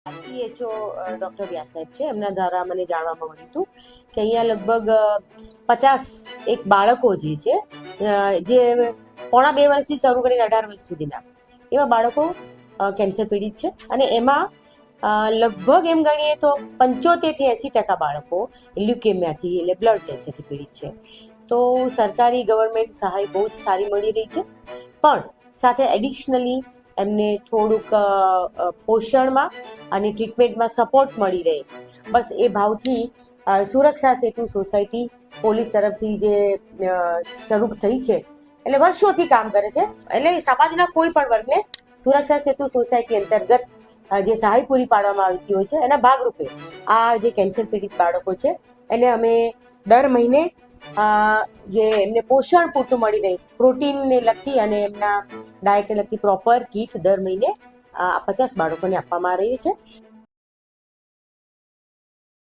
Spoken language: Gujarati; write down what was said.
CHO ડૉક્ટર વ્યાસ સાહેબ છે, એમના દ્વારા મને જાણવા મળ્યું હતું કે અહીંયા લગભગ 50 એક બાળકો જે છે, જે પોણા 2 વર્ષથી શરૂ કરીને 18 વર્ષ સુધીના એવા બાળકો કેન્સર પીડિત છે. અને એમાં લગભગ એમ ગણીએ તો 75 થી 80% બાળકો લ્યુકેમિયાથી એટલે બ્લડ કેન્સરથી પીડિત છે. તો સરકારી ગવર્મેન્ટ સહાય બહુ જ સારી મળી રહી છે, પણ સાથે એડિશનલી એમને થોડુંક પોષણમાં અને ટ્રીટમેન્ટમાં સપોર્ટ મળી રહે, બસ એ ભાવથી સુરક્ષા સેતુ સોસાયટી પોલીસ તરફથી જે શરૂ થઈ છે, એટલે વર્ષોથી કામ કરે છે. એટલે સમાજના કોઈ પણ વર્ગને સુરક્ષા સેતુ સોસાયટી અંતર્ગત જે સહાય પૂરી પાડવામાં આવતી હોય છે, એના ભાગરૂપે આ જે કેન્સર પીડિત બાળકો છે એને અમે દર મહિને જે એમને પોષણ પૂરતું મળી રહે, પ્રોટીનને લગતી અને એમના ડાયટને લગતી પ્રોપર કીટ દર મહિને 50 બાળકોને આપવામાં આવી રહી છે.